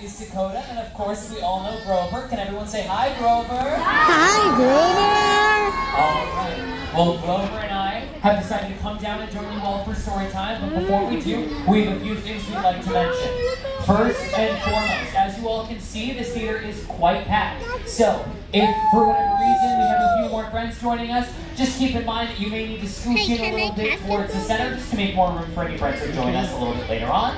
is Dakota, and of course we all know Grover. Can everyone say hi, Grover? Hi, Grover! All right. Well, Grover and I have decided to come down and join you all for story time, but before we do, we have a few things we'd like to mention. First and foremost, as you all can see, this theater is quite packed. So, if for whatever reason we have a few more friends joining us, just keep in mind that you may need to scooch in a little bit towards the center just to make more room for any friends who join us a little bit later on.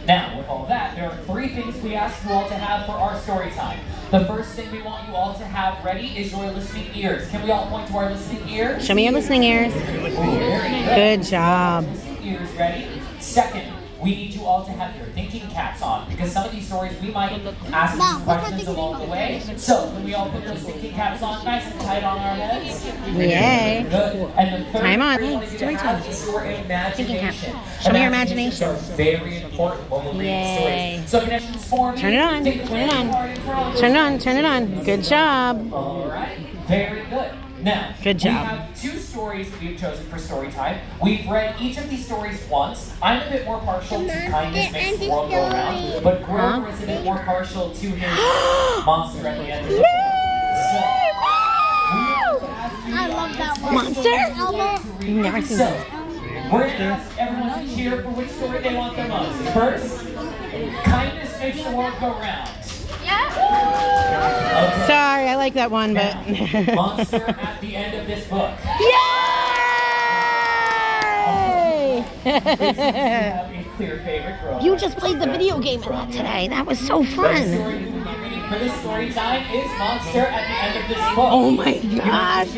Now, with all that, there are 3 things we ask you all to have for our story time. The first thing we want you all to have ready is your listening ears. Can we all point to our listening ears? Show me your listening ears. Good job. Listening ears ready. Second, we need you all to have your thinking caps on because some of these stories we might ask some questions along the way. So, can we all put those thinking caps on nice and tight on our heads? Yay. Good. And the third Time on. thing we want you to have is your imagination. Show me your imagination. Is very important when we're reading stories. So, connections for me. Turn it on. Turn it on. Turn it on. Turn it on. Good job. All right. Very good. Now, good job. We have 2 stories that we've chosen for story time. We've read each of these stories once. I'm a bit more partial to Kindness Makes the World Go Round, but Grover is a bit more partial to his monster at the end of the book. So, I love that one. Monster? Never seen that. We're going to ask everyone to cheer for which story they want the most. First, Kindness Makes the World Go Round. Okay. Sorry, I like that one, but... Monster at the end of this book. Yay! A clear favorite, Grover. You just played the video game of that today. That was so fun. The story that we'll be reading for this story time is Monster at the end of this book. Oh my gosh.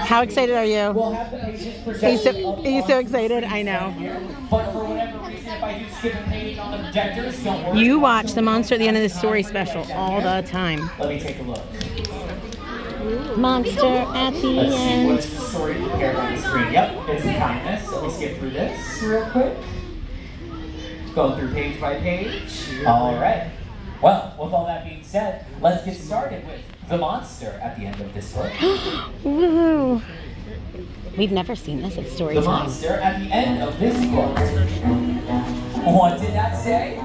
How excited are you? We'll have the pages Are you so excited? I know. But for whatever reason, if I do skip a page on the projectors, don't worry. You watch the Monster at the end of the story special all the time. Let me take a look. Monster at the Let's see end. what's the story prepared on the screen. Yep, it's Kindness. Let me skip through this real quick. Go through page by page. All right. Well, with all that being said, let's get started with the monster at the end of this book. Woo! We've never seen this at story The time. monster at the end of this book. What did that say?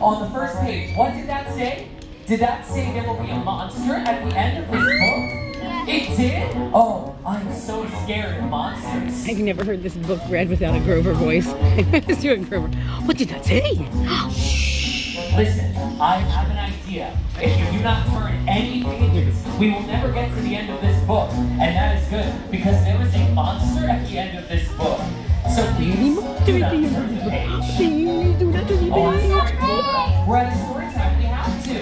On the first page, what did that say? Did that say there will be a monster at the end of this book? It did? Oh, I'm so scared of monsters. I've never heard this book read without a Grover voice. Let's do it, Grover. What did that say? Listen, I have an idea. If you do not turn any pages, we will never get to the end of this book. And that is good, because there is a monster at the end of this book. So please, do not turn the page. Please do not turn the Oh, I'm page. sorry, Grover. We're at a story time. We have to.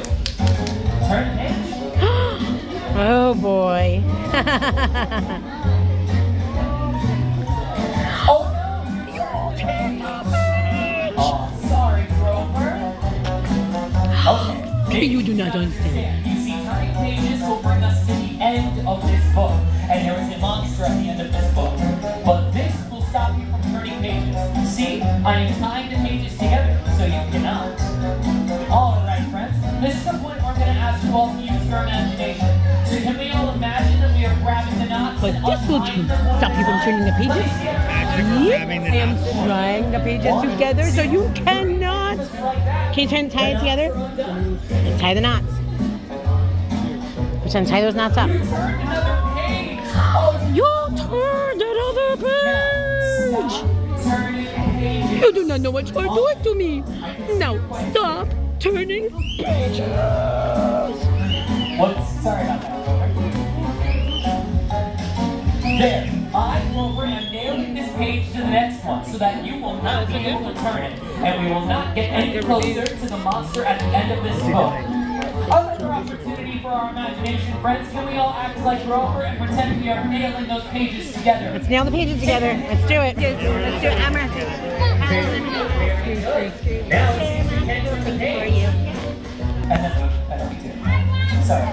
Turn the page. Oh boy. Oh no! Oh, sorry, Grover. Okay. You do not understand. You see, turning pages will bring us to the end of this book, and there is a monster at the end of this book. But this will stop you from turning pages. See, I am tying the pages together, so you cannot. All right, friends. This is the point where I'm going to ask you all to use your imagination. So can we all imagine that we are grabbing the knots? But this will stop you from turning the pages. I am tying the pages together so you cannot. Can you tie it together? Tie the knots. Pretend tie those knots up. Turn another page. You turned another page. Turning pages. You do not know what you're doing to me. Now stop turning pages. Whoops, sorry about that. There, I, Grover, am nailing this page to the next one so that you will not be able to turn it, and we will not get any closer to the monster at the end of this book. Another opportunity for our imagination, friends. Can we all act like Grover and pretend we are nailing those pages together? Let's nail the pages together. Let's do it. Let's do it, Amber. Now let's see if we can turn the page. And then we do. Sorry.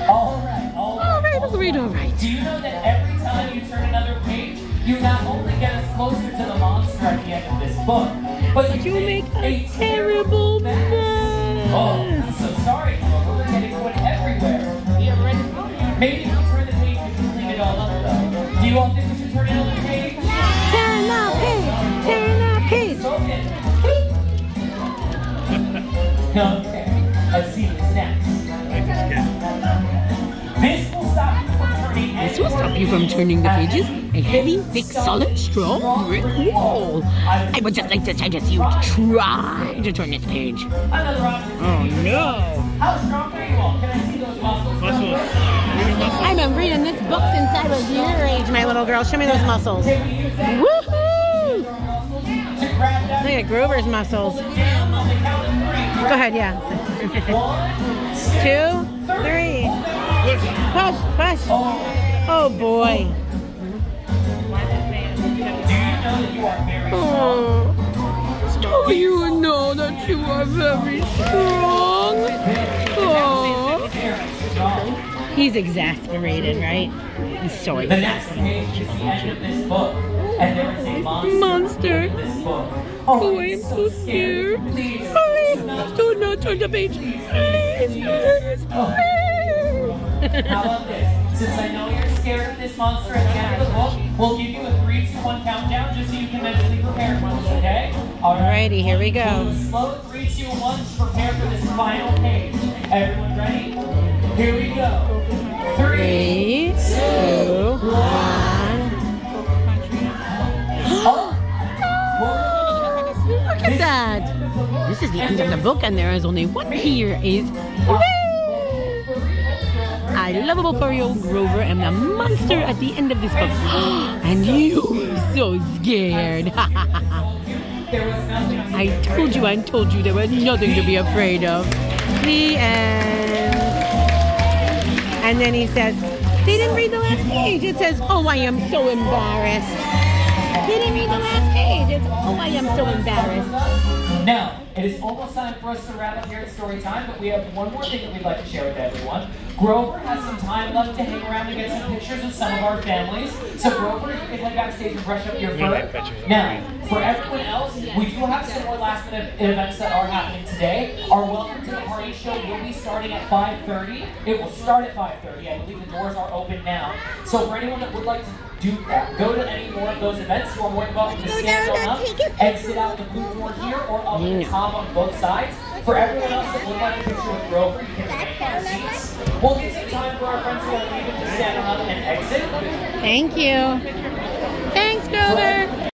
All right. All right. Do you know that every time you turn another page, you not only get us closer to the monster at the end of this book, but you make a terrible mess. Oh, I'm so sorry, Grover. We're getting put everywhere. Maybe if we turn the page, we can clean it all up, though. Do you all think we should turn another page? Turn the page. Turn the page. Okay. Okay, let's see what's next. This will stop you from turning. This will stop you from turning the pages. A heavy, thick, solid, strong brick wall. I would just like to try to see you try to turn this page. Another option. Oh no! How strong are you all? Can I see those muscles? I've been reading this book since I was your age, my little girl. Show me those muscles. Woohoo! Look at Grover's muscles. Go ahead, yeah. 2, 3. Push, push. Oh boy. Oh. Do you know that you are very strong? Oh. He's exasperated, right? He's so exasperated. The next page is the end of this book. And there is a monster in this book. Oh, I am so scared. Please. Do not turn the page. Please. How about this? Since I know you're scared of this monster at the end of the book, we'll give you a 3, 2, 1 countdown just so you can mentally prepare for this, okay? Alrighty, here we go. Slow 3, 2, 1 to prepare for this final page. Everyone ready? Here we go. 3, 2, 1. Look at that! This is the end of the book, and there is only one here. I lovable 4-year-old Grover and the monster at the end of this book. And you were so scared. I told you there was nothing to be afraid of. The end. And then he says, they didn't read the last page. It says, oh, I am so embarrassed. They didn't read the last page. It's, oh, I am so embarrassed. Now, it is almost time for us to wrap up here at Storytime, but we have one more thing that we'd like to share with everyone. Grover has some time left to hang around and get some pictures of some of our families. So Grover, you can head backstage and brush up your fur. Now, for everyone else, we do have some more last-minute events that are happening today. Our Welcome to the Party show will be starting at 5:30. It will start at 5:30. I believe the doors are open now. So for anyone that would like to go to any more of those events, you are more than welcome to stand on up, exit out the blue door here or up at the top on both sides. For everyone else that would like a picture with Grover, you can remain in your seats. We'll give some time for our friends who are leaving to stand on up and exit. Thank you. Thanks, Grover.